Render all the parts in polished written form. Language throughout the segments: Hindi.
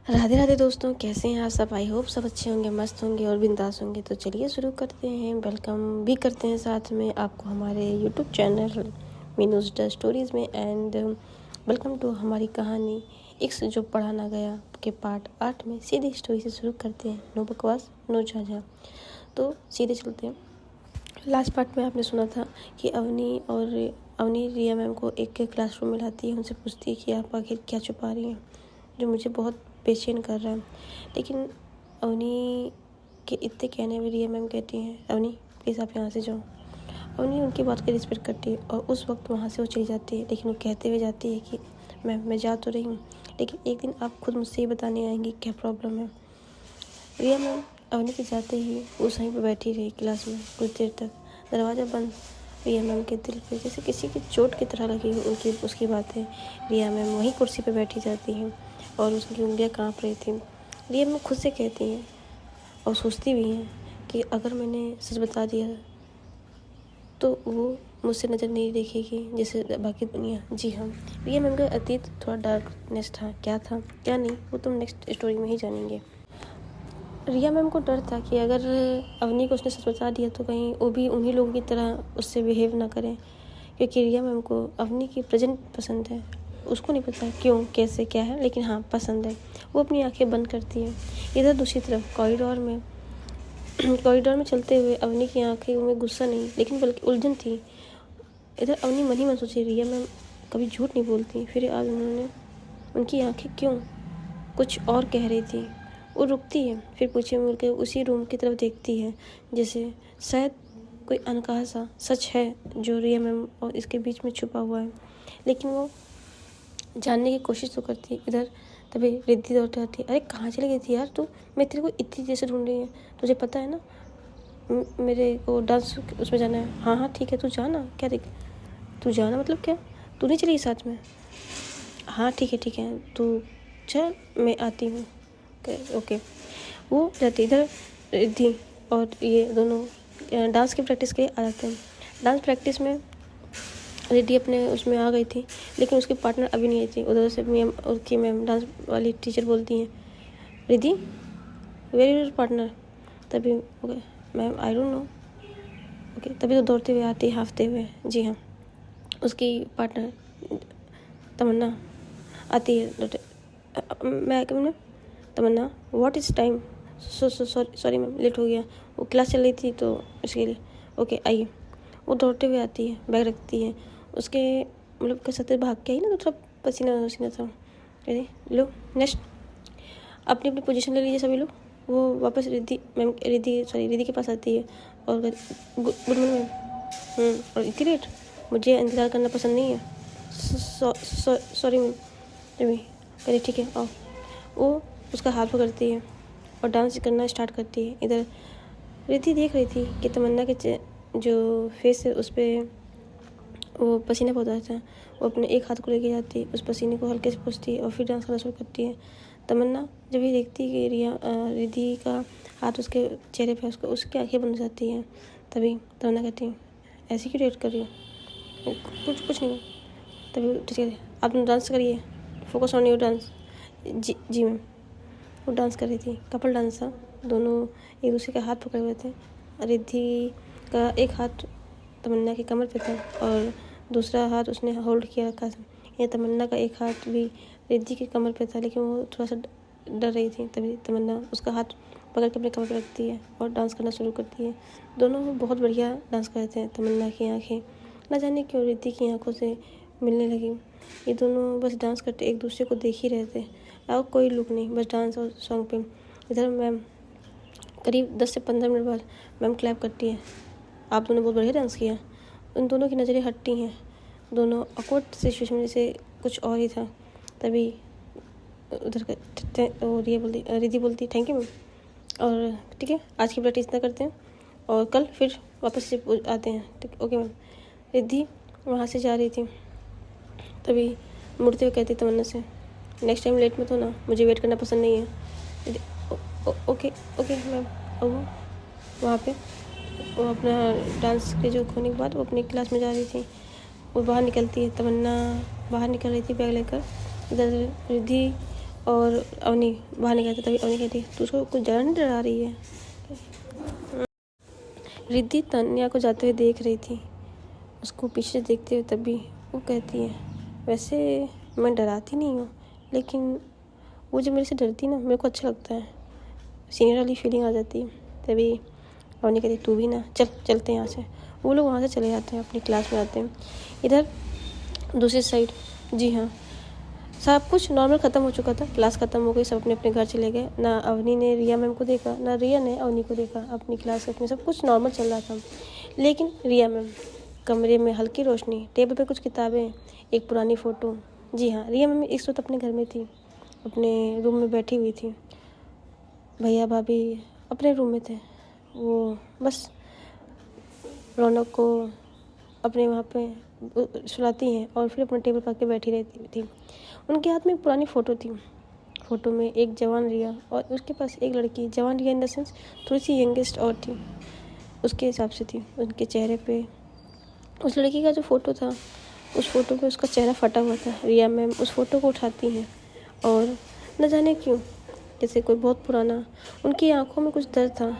राधे राधे दोस्तों, कैसे हैं आप सब। आई होप सब अच्छे होंगे, मस्त होंगे और बिंदास होंगे। तो चलिए शुरू करते हैं। वेलकम भी करते हैं साथ में आपको हमारे यूट्यूब चैनल मीनूज द स्टोरीज़ में। एंड वेलकम टू हमारी कहानी इक्स जो पढ़ा ना गया के पार्ट 8 में। सीधी स्टोरी से शुरू करते हैं, नो बकवास नो झाझा। तो सीधे चलते हैं। लास्ट पार्ट में आपने सुना था कि अवनी रिया मैम को एक क्लासरूम में लाती है, उनसे पूछती है कि आप आखिर क्या छुपा रही हैं, जो मुझे बहुत बेचैन कर रहा है। लेकिन अवनी के इतने कहने में रिया मैम कहती हैं, अवनी प्लीज़ आप यहाँ से जाओ। अवनी उनकी बात की रिस्पेक्ट करती है और उस वक्त वहाँ से वो चली जाती है। लेकिन वो कहते हुए जाती है कि मैम मैं जा तो रही हूँ, लेकिन एक दिन आप खुद मुझसे ही बताने आएंगी क्या प्रॉब्लम है। रिया मैम अवनी के जाते ही उस वहीं पर बैठी रही क्लास में कुछ देर तक। दरवाज़ा बंद। रिया मैम के दिल पे जैसे किसी की चोट की तरह लगी उनकी उसकी बातें। रिया मैम वहीं कुर्सी पे बैठी जाती हैं और उसकी उंगलियां कांप रही थी। रिया मैम खुद से कहती हैं और सोचती भी हैं कि अगर मैंने सच बता दिया तो वो मुझसे नज़र नहीं देखेगी जैसे बाकी दुनिया। जी हाँ, रिया मैम का अतीत थोड़ा डार्कनेस था। क्या था क्या नहीं, वो तुम नेक्स्ट स्टोरी में ही जानेंगे। रिया मैम को डर था कि अगर अवनी को उसने सच बता दिया तो कहीं वो भी उन्हीं लोगों की तरह उससे बिहेव ना करें, क्योंकि रिया मैम को अवनी की प्रेजेंट पसंद है। उसको नहीं पता क्यों कैसे क्या है, लेकिन हाँ पसंद है। वो अपनी आंखें बंद करती है। इधर दूसरी तरफ कॉरिडोर में चलते हुए अवनी की आंखें में गुस्सा नहीं लेकिन बल्कि उलझन थी। इधर अवनी मन ही मन सोची, रिया मैम कभी झूठ नहीं बोलती, फिर आज उनकी आंखें क्यों कुछ और कह रही थी। वो रुकती है, फिर पीछे मुड़ के उसी रूम की तरफ देखती है, जैसे शायद कोई अनकहा सा सच है जो रिया मैम और इसके बीच में छुपा हुआ है। लेकिन वो जानने की कोशिश तो करती है। इधर तभी रिद्धि दौड़ती आती है, अरे कहाँ चली गई थी यार तू, मैं तेरे को इतनी देर से ढूंढ रही है, तुझे पता है ना मेरे को डांस उसमें जाना है। हाँ हाँ ठीक है, तू जाना। क्या देख, तू जाना मतलब क्या, तू नहीं चली साथ में। हाँ ठीक है तू चल, मैं आती हूँ। ओके। वो जाती इधर रिद्धि और ये दोनों डांस की प्रैक्टिस के लिए आ जाते हैं। डांस प्रैक्टिस में रिद्धि अपने उसमें आ गई थी, लेकिन उसकी पार्टनर अभी नहीं आई थी। उधर से मैम उसकी मैम डांस वाली टीचर बोलती हैं, Riddhi where is your partner. तभी okay ma'am I don't know. Okay, तभी तो दौड़ते हुए आती है हाँफते हुए। जी हाँ, उसकी पार्टनर तमन्ना आती है। मैं Tamanna what is time, sorry ma'am late हो गया, वो क्लास चल रही थी तो इसके लिए। ओके आइए। वो दौड़ते हुए आती है, बैग रखती है। उसके मतलब कह सकते भाग के आई ना, तो थोड़ा पसीना था। अरे लो नेक्स्ट, अपनी अपनी पोजीशन ले लीजिए सभी लोग। वो वापस रिद्धि के पास आती है और गुड मॉर्निंग मैम। और इतनी लेट, मुझे इंतज़ार करना पसंद नहीं है। Sorry ma'am. अरे ठीक है आओ। वो उसका हाथ पकड़ती है और डांस करना स्टार्ट करती है। इधर रिद्धि देख रही थी कि तमन्ना के जो फेस है उस पर वो पसीना बहुत आता है। वो अपने एक हाथ को लेके जाती है, उस पसीने को हल्के से पोंछती है और फिर डांस करना शुरू करती है। तमन्ना जब ये देखती है कि रिद्धि का हाथ उसके चेहरे पे उसको उसकी आंखें बन जाती हैं। तभी तमन्ना कहती है, ऐसे क्यों रिएक्ट कर रही हो, कुछ नहीं। तभी ठीक है आप डांस करिए, फोकस ऑन योर डांस। जी मैम। वो डांस कर रही थी, कपल डांस था। दोनों एक दूसरे के हाथ पकड़े हुए थे। रिद्धि का एक हाथ तमन्ना की कमर पे था और दूसरा हाथ उसने होल्ड किया रखा था। ये तमन्ना का एक हाथ भी रिद्धि की कमर पे था, लेकिन वो थोड़ा सा डर रही थी। तभी तमन्ना उसका हाथ पकड़ के अपने कमर पे रखती है और डांस करना शुरू करती है। दोनों बहुत बढ़िया डांस कर रहे थे। तमन्ना की आंखें न जाने क्यों रिद्धि की आंखों से मिलने लगी। ये दोनों बस डांस करते एक दूसरे को देख ही रहे थे और कोई लुक नहीं, बस डांस और सॉन्ग पे। इधर मैम करीब 10 से 15 मिनट बाद मैम क्लैप करती है, आप दोनों बहुत बढ़िया डांस किया। उन दोनों की नज़रें हटती हैं। दोनों ऑकवर्ड सिचुएशन में जैसे कुछ और ही था। तभी उधर रिद्धि बोलती थैंक यू मैम, और ठीक है आज की प्रैक्टिस इतना करते हैं और कल फिर वापस से आते हैं। ठीक ओके मैम। रिद्धि वहाँ से जा रही थी, तभी मुड़ते हुए कहती तमन्ना से, नेक्स्ट टाइम लेट मत होना, मुझे वेट करना पसंद नहीं है। Okay ma'am. और वो वहाँ पे वो अपना डांस के जो खोने के बाद वो अपनी क्लास में जा रही थी। वो बाहर निकलती है, तमन्ना बाहर निकल रही थी बैग लेकर। इधर रिद्धि और अवनी बाहर निकल जाती, तभी अवनी कहती तू उसको कुछ ज़्यादा नहीं डरा रही है। रिद्धि तान्या को जाते हुए देख रही थी, उसको पीछे देखते हुए, तभी वो कहती है वैसे मैं डराती नहीं हूँ, लेकिन वो जब मेरे से डरती ना मेरे को अच्छा लगता है, सीनियर वाली फीलिंग आ जाती है। तभी अवनी कहती तू भी ना चल, चलते हैं यहाँ से। वो लोग वहाँ से चले जाते हैं, अपनी क्लास में आते हैं। इधर दूसरी साइड, जी हाँ, सब कुछ नॉर्मल ख़त्म हो चुका था, क्लास ख़त्म हो गई, सब अपने अपने घर चले गए। ना अवनी ने रिया मैम को देखा, ना रिया ने अवनी को देखा। अपनी क्लास में सब कुछ नॉर्मल चल रहा था, लेकिन रिया मैम कमरे में हल्की रोशनी, टेबल पे कुछ किताबें, एक पुरानी फ़ोटो। जी हाँ, रिया मैम इस वक्त अपने घर में थी, अपने रूम में बैठी हुई थी। भैया भाभी अपने रूम में थे, वो बस रौनक को अपने वहाँ पे सुलाती हैं और फिर अपने टेबल पर आके बैठी रहती थी। उनके हाथ में एक पुरानी फ़ोटो थी, फ़ोटो में एक जवान रिया और उसके पास एक लड़की, जवान रिया इन द सेंस थोड़ी सी यंगेस्ट और थी, उसके हिसाब से थी। उनके चेहरे पे उस लड़की का जो फ़ोटो था, उस फ़ोटो पे उसका चेहरा फटा हुआ था। रिया मैम उस फ़ोटो को उठाती हैं और न जाने क्यों जैसे कोई बहुत पुराना, उनकी आंखों में कुछ दर्द था।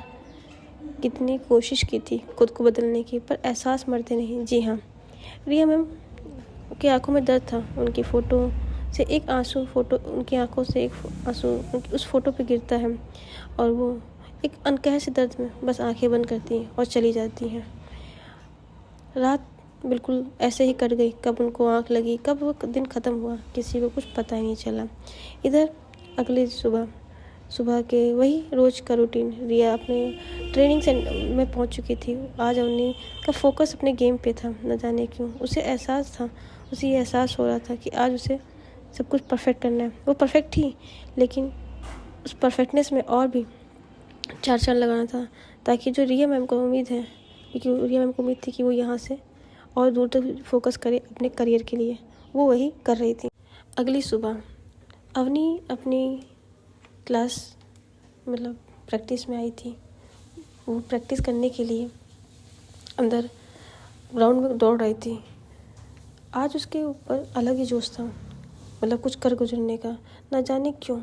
कितनी कोशिश की थी खुद को बदलने की, पर एहसास मरते नहीं। जी हाँ, रिया मैम की आंखों में दर्द था। उनकी फ़ोटो से एक आंसू, उनकी आंखों से एक आंसू उस फ़ोटो पे गिरता है और वो एक अनकह से दर्द में बस आंखें बंद करती हैं और चली जाती हैं। रात बिल्कुल ऐसे ही कट गई, कब उनको आँख लगी, कब वो दिन ख़त्म हुआ, किसी को कुछ पता ही नहीं चला। इधर अगली सुबह के वही रोज़ का रूटीन, रिया अपने ट्रेनिंग सेंटर में पहुंच चुकी थी। आज अवनी का फोकस अपने गेम पे था, न जाने क्यों उसे ये एहसास हो रहा था कि आज उसे सब कुछ परफेक्ट करना है। वो परफेक्ट थी, लेकिन उस परफेक्टनेस में और भी चार चांद लगाना था, ताकि जो रिया मैम को उम्मीद है, क्योंकि रिया मैम को उम्मीद थी कि वो यहाँ से और दूर तक फोकस करे अपने करियर के लिए, वो वही कर रही थी। अगली सुबह अवनी अपनी क्लास मतलब प्रैक्टिस में आई थी। वो प्रैक्टिस करने के लिए अंदर ग्राउंड में दौड़ रही थी। आज उसके ऊपर अलग ही जोश था, मतलब कुछ कर गुजरने का। ना जाने क्यों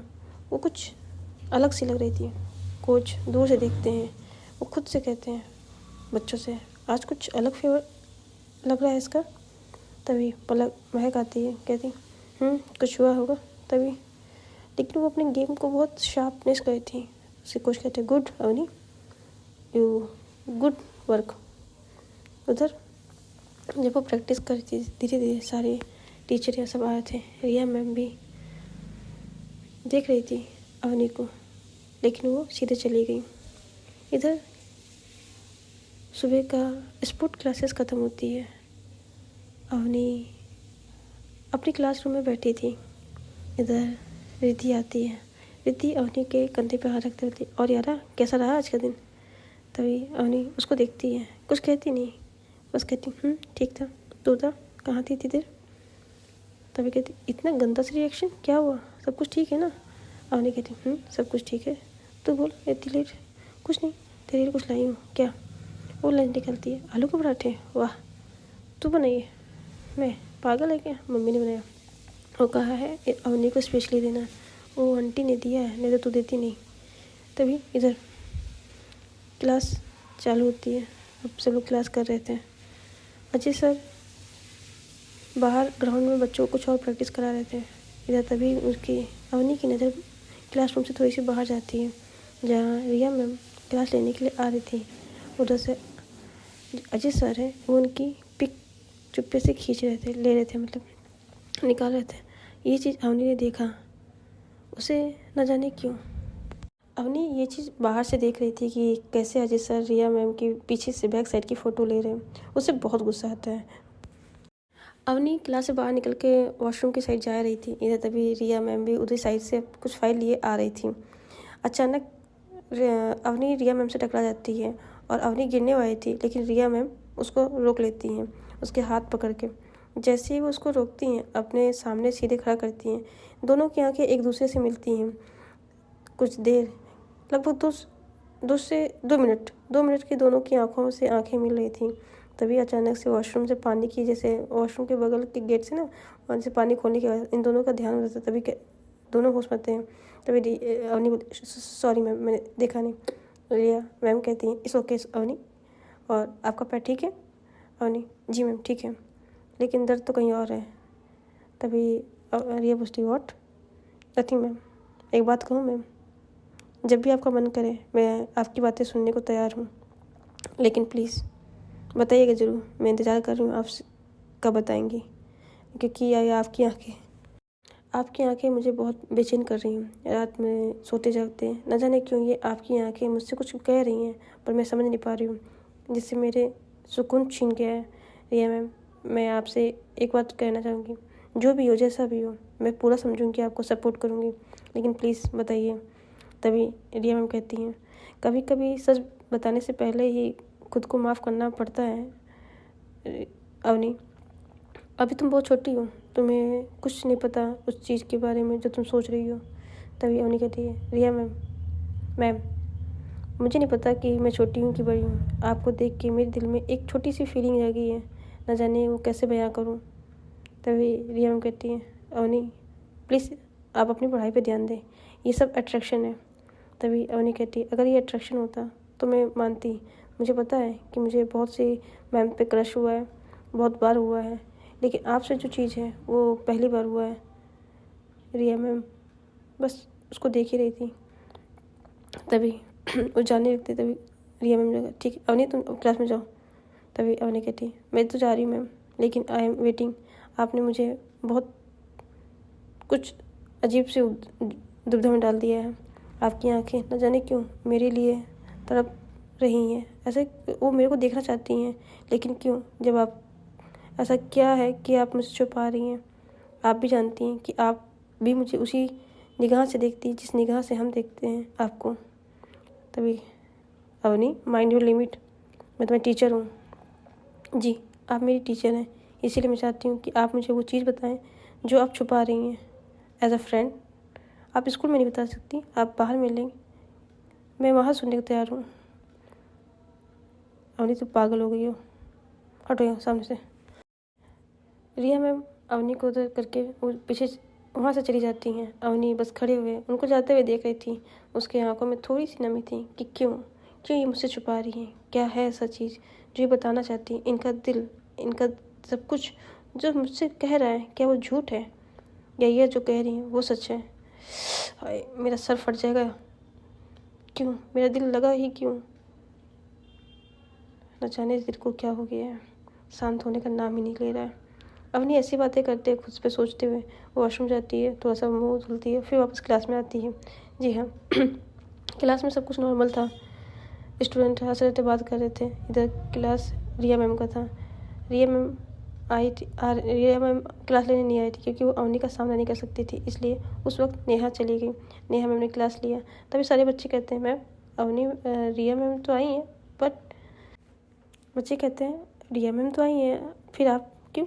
वो कुछ अलग सी लग रही थी। कोच दूर से देखते हैं, वो खुद से कहते हैं बच्चों से आज कुछ अलग फेवर लग रहा है इसका। तभी पलक महक आती है, कहती कुछ हुआ होगा तभी। लेकिन वो अपने गेम को बहुत शार्पनेस करी थी। उसे कोच कहते good Avni, you good work. उधर जब वो प्रैक्टिस कर रही थी, धीरे धीरे सारे टीचर या सब आए थे। रिया मैम भी देख रही थी अवनी को, लेकिन वो सीधे चली गई। इधर सुबह का स्पोर्ट क्लासेस ख़त्म होती है। अवनी अपनी क्लासरूम में बैठी थी। इधर रिद्धि आती है। रिद्धि अवनी के कंधे पर हाथ रखते होती, और यारा कैसा रहा आज का दिन। तभी अवनी उसको देखती है, कुछ कहती नहीं, बस कहती ठीक था, तू था कहाँ थी इतनी देर। तभी कहती इतना गंदा सा रिएक्शन, क्या हुआ, सब कुछ ठीक है ना। अवनी कहती सब कुछ ठीक है, तू बोल इतनी लेट। कुछ नहीं, तेरे लिए कुछ लाई हूँ। क्या। वो लंच निकलती है, आलू के पराठे, वाह तू बनाइए। मैं पागल है क्या, मम्मी ने बनाया। वो कहा है अवनी को स्पेशली देना, वो आंटी ने दिया है, नहीं तो तू देती नहीं। तभी इधर क्लास चालू होती है। अब सब लोग क्लास कर रहे थे। अजय सर बाहर ग्राउंड में बच्चों को कुछ और प्रैक्टिस करा रहे थे। इधर तभी उसकी अवनी की नज़र क्लासरूम से थोड़ी सी बाहर जाती है, जहाँ रिया मैम क्लास लेने के लिए आ रही थी। उधर से अजय सर है, वो उनकी पिक चुप्पे से खींच रहे थे, ले रहे थे, मतलब निकाल रहे थे। ये चीज़ अवनी ने देखा, उसे न जाने क्यों अवनी ये चीज़ बाहर से देख रही थी कि कैसे अजय सर रिया मैम की पीछे से बैक साइड की फ़ोटो ले रहे हैं। उसे बहुत गुस्सा आता है। अवनी क्लास से बाहर निकल के वॉशरूम की साइड जा रही थी। इधर तभी रिया मैम भी उधर साइड से कुछ फाइल लिए आ रही थी। अचानक अवनी रिया मैम से टकरा जाती है और अवनी गिरने वाली थी, लेकिन रिया मैम उसको रोक लेती हैं, उसके हाथ पकड़ के। जैसे ही वो उसको रोकती हैं, अपने सामने सीधे खड़ा करती हैं। दोनों की आंखें एक दूसरे से मिलती हैं। कुछ देर, लगभग दो मिनट की दोनों की आंखों से आंखें मिल रही थी। तभी अचानक से वॉशरूम से पानी की, जैसे वॉशरूम के बगल के गेट से ना, वहाँ से पानी खोलने के बाद इन दोनों का ध्यान हो जाता। तभी दोनों होश में थे। तभी अवनी बोली सॉरी मैम, मैंने देखा नहीं। रिया मैम कहती हैं इट्स ओके अवनी, और आपका पैर ठीक है? अवनी जी मैम ठीक है, लेकिन दर्द तो कहीं और है। तभी रिया पूछती व्हाट? Nothing ma'am. एक बात कहूँ मैम, जब भी आपका मन करे मैं आपकी बातें सुनने को तैयार हूँ, लेकिन प्लीज़ बताइएगा ज़रूर। मैं इंतज़ार कर रही हूँ आपसे कब बताएंगी, क्योंकि ये आपकी आंखें मुझे बहुत बेचैन कर रही हैं। रात में सोते जागते न जाने क्यों ये आपकी आंखें मुझसे कुछ कह रही हैं, पर मैं समझ नहीं पा रही हूँ, जिससे मेरे सुकून छीन गया है। रिया मैम, मैं आपसे एक बात कहना चाहूँगी, जो भी हो जैसा भी हो मैं पूरा समझूंगी, आपको सपोर्ट करूँगी, लेकिन प्लीज़ बताइए। तभी रिया मैम कहती हैं कभी कभी सच बताने से पहले ही खुद को माफ़ करना पड़ता है। अवनी, अभी तुम बहुत छोटी हो, तुम्हें कुछ नहीं पता उस चीज़ के बारे में जो तुम सोच रही हो। तभी अवनी कहती है रिया मैम मुझे नहीं पता कि मैं छोटी हूँ कि बड़ी हूँ। आपको देख के मेरे दिल में एक छोटी सी फीलिंग रह गई है, न जाने वो कैसे बयां करूँ। तभी रिया मैम कहती है अवनी प्लीज़ आप अपनी पढ़ाई पे ध्यान दें, ये सब अट्रैक्शन है। तभी अवनी कहती है अगर ये अट्रैक्शन होता तो मैं मानती। मुझे पता है कि मुझे बहुत सी मैम पे क्रश हुआ है, बहुत बार हुआ है, लेकिन आपसे जो चीज़ है वो पहली बार हुआ है। रिया मैम बस उसको देख ही रही थी। तभी वो जाने लगते। तभी रिया मैम लगा ठीक है अवनी तुम क्लास में जाओ। तभी अवनी कहती मैं तो जा रही हूँ मैम, लेकिन आई एम वेटिंग। आपने मुझे बहुत कुछ अजीब से दुविधा में डाल दिया है। आपकी आंखें न जाने क्यों मेरे लिए तड़प रही हैं, ऐसे वो मेरे को देखना चाहती हैं, लेकिन क्यों? जब आप ऐसा क्या है कि आप मुझसे छुपा रही हैं? आप भी जानती हैं कि आप भी मुझे उसी निगाह से देखती हैं जिस निगाह से हम देखते हैं आपको। तभी अवनी माइंड योर लिमिट, मैं तुम्हारी टीचर हूँ। जी आप मेरी टीचर हैं, इसीलिए मैं चाहती हूँ कि आप मुझे वो चीज़ बताएं जो आप छुपा रही हैं। एज अ फ्रेंड आप स्कूल में नहीं बता सकती, आप बाहर मिलेंगे, मैं वहाँ सुनने को तैयार हूँ। अवनी तो पागल हो गई हो, हटो यहाँ सामने से। रिया मैम अवनी को उधर करके वो पीछे वहाँ से चली जाती हैं। अवनी बस खड़े हुए उनको जाते हुए देख रही थी। उसके आंखों में थोड़ी सी नमी थी कि क्यों ये मुझसे छुपा रही हैं, क्या है ऐसा चीज़ जो ये बताना चाहती हैं। इनका दिल, इनका सब कुछ जो मुझसे कह रहा है, क्या वो झूठ है या ये जो कह रही हैं वो सच है? हाय मेरा सर फट जाएगा। क्यों मेरा दिल लगा ही क्यों? न जाने इस दिल को क्या हो गया है, शांत होने का नाम ही नहीं ले रहा है। अवनी ऐसी बातें करते हुए खुद पे सोचते हुए वो वॉशरूम जाती है, थोड़ा सा मुंह धुलती है, फिर वापस क्लास में आती है। जी हाँ क्लास में सब कुछ नॉर्मल था। स्टूडेंट हंस रहे थे, बात कर रहे थे। इधर क्लास रिया मैम का था। रिया मैम आई थी, रिया मैम क्लास लेने नहीं आई थी क्योंकि वो अवनी का सामना नहीं कर सकती थी, इसलिए उस वक्त नेहा चली गई। नेहा मैम ने क्लास लिया। तभी सारे बच्चे कहते हैं मैम अवनी रिया मैम तो आई हैं, बट बच्चे कहते हैं रिया मैम तो आई हैं, फिर आप क्यों?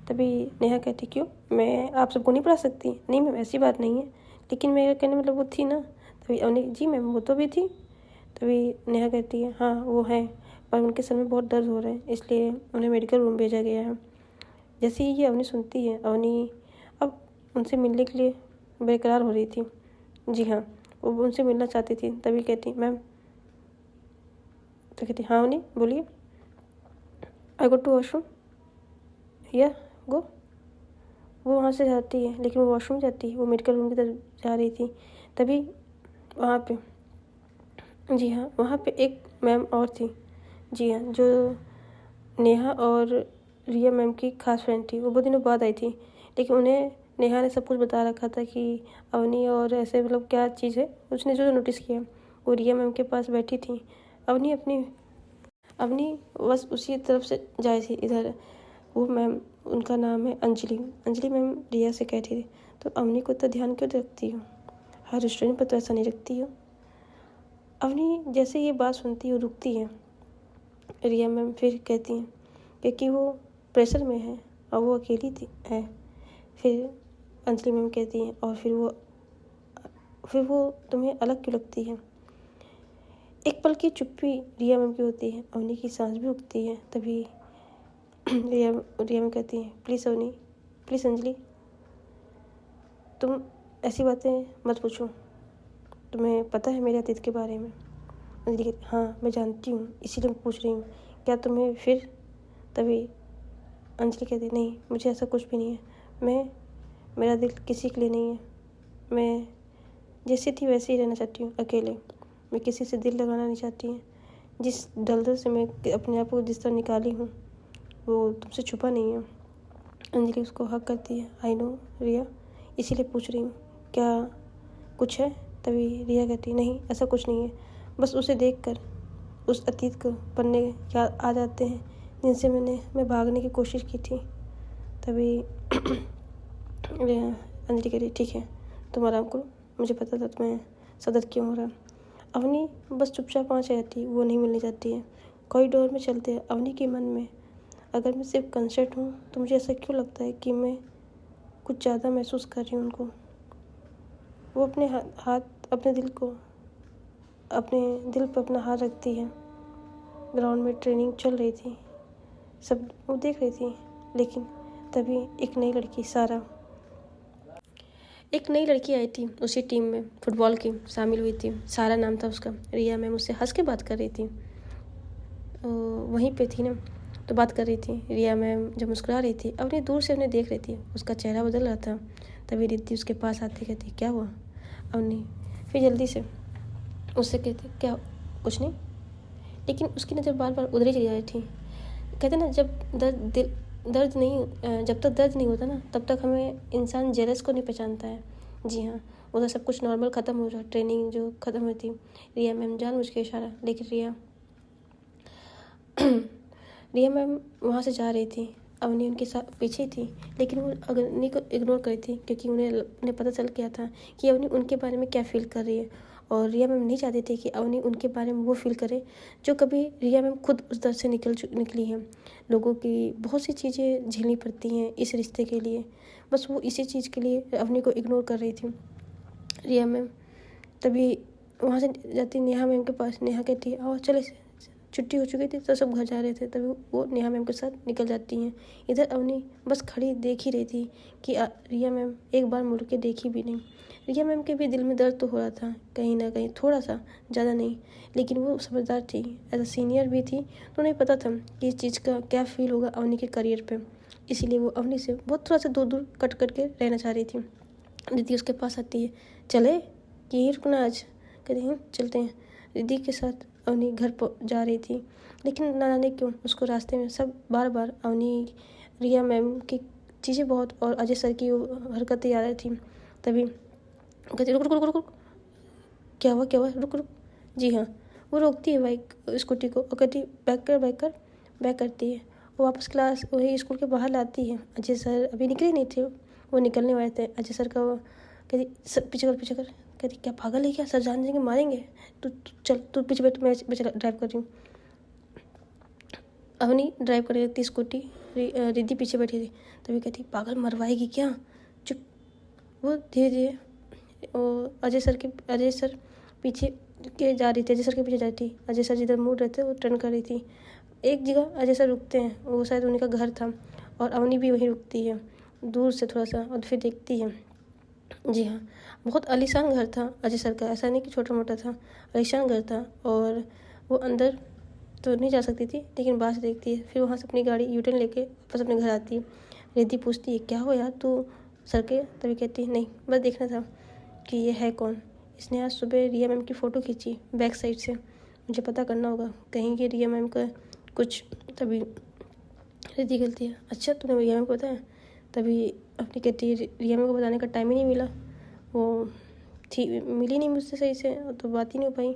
तभी नेहा कहती क्यों, मैं आप सबको नहीं पढ़ा सकती? नहीं मैम ऐसी बात नहीं है, लेकिन मेरा कहने मतलब वो थी ना। तभी अवनी जी मैम वो तो भी थी। तभी नेहा कहती है हाँ वो है, पर उनके सर में बहुत दर्द हो रहा है, इसलिए उन्हें मेडिकल रूम भेजा गया है। जैसे ही ये अवनी सुनती है, अवनी अब उनसे मिलने के लिए बेकरार हो रही थी। जी हाँ वो उनसे मिलना चाहती थी। तभी कहती मैम, तो कहती हाँ अवनी बोलिए। आई गो टू वॉशरूम या गो। वो वहाँ से जाती है, लेकिन वो वॉशरूम जाती है, वो मेडिकल रूम की तरफ जा रही थी। तभी वहाँ पे, जी हाँ वहाँ पे एक मैम और थी। जी हाँ जो नेहा और रिया मैम की खास फ्रेंड थी। वो बहुत दिनों बाद आई थी, लेकिन उन्हें नेहा ने सब कुछ बता रखा था कि अवनी और ऐसे मतलब क्या चीज़ है। उसने जो नोटिस किया वो रिया मैम के पास बैठी थी। अवनी बस उसी तरफ से जाए थी इधर। वो मैम उनका नाम है अंजलि। अंजलि मैम रिया से कहती थी तो अवनी को इतना ध्यान क्यों रखती हो, हर रेस्टोरेंट पर तो ऐसा नहीं रखती हो। अवनी जैसे ये बात सुनती है रुकती है। रिया मैम फिर कहती हैं क्योंकि वो प्रेशर में है और वो अकेली थी है। फिर अंजलि मैम कहती हैं और फिर वो तुम्हें अलग क्यों लगती है? एक पल की चुप्पी रिया मैम की होती है। अवनी की सांस भी रुकती है। तभी रिया मैम कहती हैं प्लीज़ अवनी, प्लीज़ अंजलि, तुम ऐसी बातें मत पूछो, तुम्हें पता है मेरे अतीत के बारे में। अंजलि कहती हाँ मैं जानती हूँ, इसीलिए मैं पूछ रही हूँ, क्या तुम्हें फिर। तभी अंजलि कहती नहीं, मुझे ऐसा कुछ भी नहीं है। मेरा दिल किसी के लिए नहीं है। मैं जैसी थी वैसे ही रहना चाहती हूँ, अकेले। मैं किसी से दिल लगाना नहीं चाहती है। जिस दलदल से मैं अपने आप को जिस तरह निकाली हूँ वो तुमसे छुपा नहीं है। अंजलि उसको हक करती है। आई नो रिया, इसीलिए पूछ रही हूँ, क्या कुछ है। तभी रिया कहती नहीं, ऐसा कुछ नहीं है, बस उसे देखकर उस अतीत को पन्ने याद आ जाते हैं जिनसे मैं भागने की कोशिश की थी। तभी अंजलि कह रही ठीक है, तुम आराम करो, मुझे पता था तुम्हें सदर्द क्यों हो रहा। अवनी बस चुपचाप वहाँ रहती, वो नहीं मिलने जाती है। कॉरिडोर में चलते हैं अवनी के मन में, अगर मैं सिर्फ कंसर्ट हूँ तो मुझे ऐसा क्यों लगता है कि मैं कुछ ज़्यादा महसूस कर रही हूँ उनको। वो अपने हाथ अपने दिल पर अपना हाथ रखती है। ग्राउंड में ट्रेनिंग चल रही थी, सब वो देख रही थी, लेकिन तभी एक नई लड़की आई थी उसी टीम में, फुटबॉल की शामिल हुई थी। सारा नाम था उसका। रिया मैम उससे हंस के बात कर रही थी, वहीं पे थी ना, तो बात कर रही थी। रिया मैम जब मुस्कुरा रही थी, अपनी दूर से उन्हें देख रही थी, उसका चेहरा बदल रहा था। तभी रिद्धि उसके पास आती कहती क्या हुआ अवनी। फिर जल्दी से उससे कहती क्या कुछ नहीं, लेकिन उसकी नज़र बार बार उधर ही चली जा रही थी। कहते ना जब जब तक दर्द नहीं होता ना तब तक हमें इंसान जेलस को नहीं पहचानता है। जी हाँ, उधर सब कुछ नॉर्मल ख़त्म हो रहा, ट्रेनिंग जो ख़त्म हुई थी। रिया मैम जानबूझ के इशारा, लेकिन रिया मैम वहाँ से जा रही थी। अवनी उनके साथ पीछे थी, लेकिन वो अवनी को इग्नोर कर रही थी, क्योंकि उन्हें पता चल गया था कि अवनी उनके बारे में क्या फील कर रही है। और रिया मैम नहीं चाहती थी कि अवनी उनके बारे में वो फील करे जो कभी रिया मैम खुद उस दर से निकली हैं। लोगों की बहुत सी चीज़ें झेलनी पड़ती हैं इस रिश्ते के लिए, बस वो इसी चीज़ के लिए अवनी को इग्नोर कर रही थी रिया मैम। तभी वहाँ से जाती नेहा मैम के पास। नेहा कहती है आओ चले, छुट्टी हो चुकी थी तो सब घर जा रहे थे। तभी वो नेहा मैम के साथ निकल जाती हैं। इधर अवनी बस खड़ी देख ही रही थी कि रिया मैम एक बार मुड़ के देखी भी नहीं। रिया मैम के भी दिल में दर्द तो हो रहा था कहीं ना कहीं, थोड़ा सा, ज़्यादा नहीं, लेकिन वो समझदार थी, एज अ सीनियर भी थी, तो उन्हें पता था कि इस चीज़ का क्या फील होगा अवनी के करियर पे। इसीलिए वो अवनी से बहुत थोड़ा सा दूर दूर कट के रहना चाह रही थी। दीदी उसके पास आती है, चले यहीं रुकना आज। कहते हैं चलते हैं। दीदी के साथ अवनी घर जा रही थी, लेकिन ना जाने क्यों उसको रास्ते में सब बार बार अवनी, रिया मैम की चीज़ें बहुत और अजय सर की हरकतें याद थी। तभी कहती रुक रुक रुक रुक रुक। क्या हुआ रुक रुक। जी हाँ, वो रोकती है बाइक स्कूटी को और कहती बैक करती है। वो वापस क्लास वही स्कूल के बाहर लाती है। अजय सर अभी निकले नहीं थे, वो निकलने वाले थे। अजय सर का कहती सर पीछे कर। कहती क्या पागल है क्या, सर जान जाएंगे मारेंगे, तू चल तू पीछे बैठ, मैं ड्राइव कर रही हूँ। अवनी ड्राइव कर रही थी स्कूटी, रिद्धि पीछे बैठी थी। तभी कहती पागल मरवाएगी क्या, चुप। वो धीरे धीरे अजय सर पीछे के जा रही थी, अजय सर के पीछे जा रही थी। अजय सर जिधर मुड़ रहे थे वो टर्न कर रही थी। एक जगह अजय सर रुकते हैं, वो शायद उन्हीं का घर था, और अवनी भी वहीं रुकती है दूर से थोड़ा सा, और फिर देखती है। जी हाँ, बहुत आलीशान घर था अजय सर का, ऐसा नहीं कि छोटा मोटा था, आलीशान घर था। और वो अंदर तो नहीं जा सकती थी, लेकिन बाहर से देखती है। फिर वहाँ से अपनी गाड़ी यूटर्न लेके वापस अपने घर आती है। रिद्धि पूछती है क्या हो यार तू सर के। तभी कहती है नहीं, बस देखना था कि ये है कौन। इसने आज सुबह रिया मैम की फ़ोटो खींची बैक साइड से, मुझे पता करना होगा कहीं कि रिया मैम का कुछ। तभी रिद्धि कहती है अच्छा तुम्हें रिया मैम को पता है। तभी अपनी कहती है रिया मैम को बताने का टाइम ही नहीं मिला, वो मिली नहीं मुझसे सही से, तो बात ही नहीं हो पाई।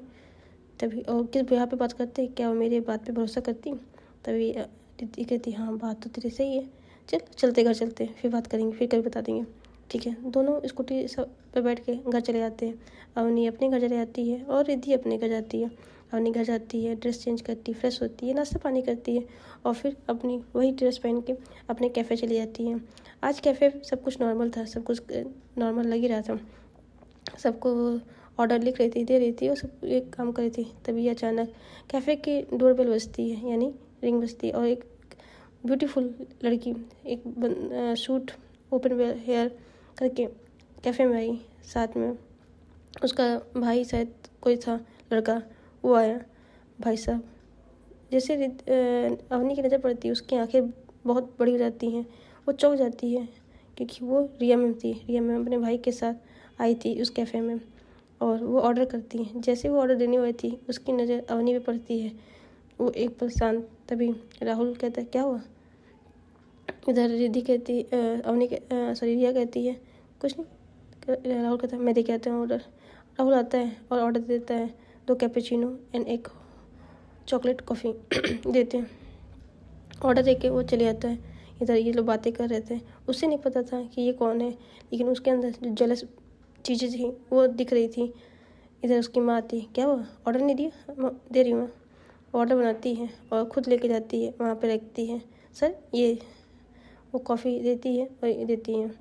तभी और किस ब्याह पे बात करते, क्या वो मेरे बात पे भरोसा करती। तभी रिद्धि कहती हाँ बात तो तेरी सही है, चलते घर चलते, फिर बात करेंगे, फिर कभी बता देंगे। ठीक है, दोनों स्कूटी सब पे बैठ के घर चले जाते हैं। अवनी अपने घर चले जाती है और रिद्धि अपने घर जाती है। अवनी घर जाती है, ड्रेस चेंज करती है, फ्रेश होती है, नाश्ता पानी करती है, और फिर अपनी वही ड्रेस पहन के अपने कैफ़े चली जाती है। आज कैफ़े सब कुछ नॉर्मल था, सब कुछ नॉर्मल लग ही रहा था। सबको ऑर्डर लिख रही थी, दे रही थी, और सब एक काम कर रही थी। तभी अचानक कैफ़े की डोरबेल बजती है, यानी रिंग बजती है, और एक ब्यूटीफुल लड़की एक सूट ओपन हेयर करके कैफ़े में आई साथ में। उसका भाई शायद कोई था लड़का, वो आया। भाई साहब जैसे अवनी की नज़र पड़ती है, उसकी आंखें बहुत बड़ी हो जाती हैं, वो चौंक जाती है क्योंकि वो रिया मैम थी। रिया मैम अपने भाई के साथ आई थी उस कैफ़े में और वो ऑर्डर करती हैं। जैसे वो ऑर्डर देने वाली थी, उसकी नज़र अवनी पे पड़ती है। वो एक पल शांत, तभी राहुल कहता है क्या हुआ। इधर रिद्धि कहती अवनी सॉरी रिया कहती है कुछ नहीं। राहुल कहता है मैं दे के आता हूँ ऑर्डर। राहुल आता है और ऑर्डर देता है 2 कैपेचिनो एंड 1 चॉकलेट कॉफ़ी देते हैं। ऑर्डर देके वो चले जाता है। इधर ये लोग बातें कर रहे थे, उसे नहीं पता था कि ये कौन है, लेकिन उसके अंदर जो जलस चीज़ें थी वो दिख रही थी। इधर उसकी माँ आती है, क्या हुआ ऑर्डर नहीं दिया। दे रही हूँ माँ। ऑर्डर बनाती है और ख़ुद लेके जाती है, वहाँ पे रखती है। सर ये, वो कॉफ़ी देती है और ये देती है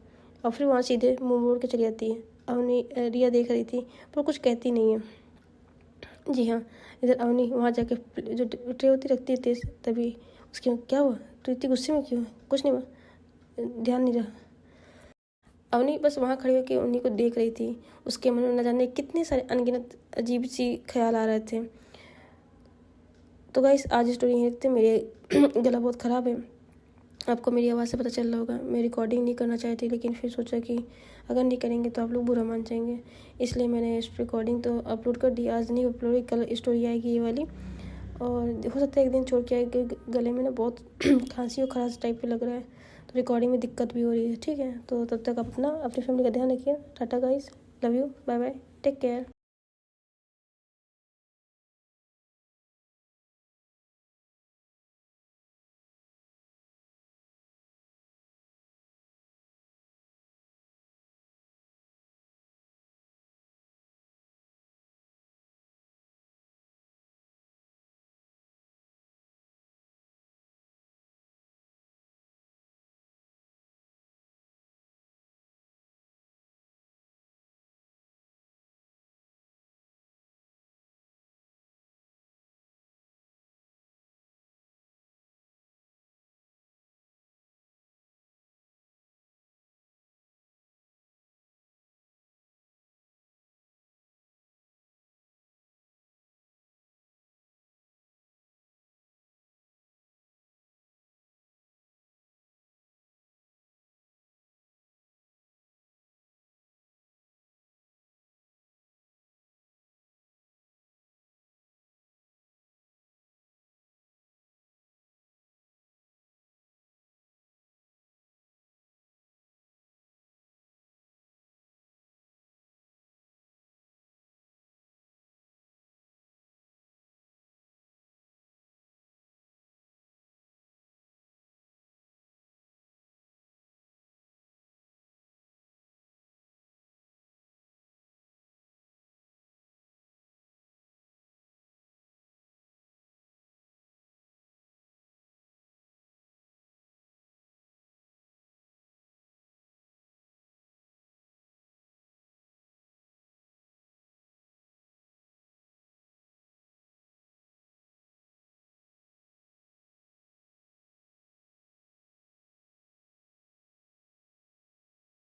और फिर वहाँ सीधे मुँह मोड़ के चली जाती है। अवनी रिया देख रही थी पर कुछ कहती नहीं है। जी हाँ, इधर अवनी वहाँ जाके जो ट्रे होती रखती है तेज, तभी उसके क्या हुआ, तू इतनी गुस्से में क्यों है। कुछ नहीं हुआ, ध्यान नहीं रहा। अवनी बस वहाँ खड़ी होकर उन्हीं को देख रही थी। उसके मन में न जाने कितने सारे अनगिनत अजीब सी ख्याल आ रहे थे। तो गाइस आज स्टोरी यहीं रखते हैं। मेरे गला बहुत ख़राब है, आपको मेरी आवाज़ से पता चल रहा होगा। मैं रिकॉर्डिंग नहीं करना चाहती, लेकिन फिर सोचा कि अगर नहीं करेंगे तो आप लोग बुरा मान जाएंगे, इसलिए मैंने इस रिकॉर्डिंग तो अपलोड कर दी। आज नहीं अपलोड हुई, कल स्टोरी आएगी ये वाली। और हो सकता है एक दिन छोड़ के आए, गले में ना बहुत खांसी और खराश टाइप पे लग रहा है, तो रिकॉर्डिंग में दिक्कत भी हो रही है। ठीक है, तो तब तक आप अपनी फैमिली का ध्यान रखिए। Tata guys, love you, bye bye, take care.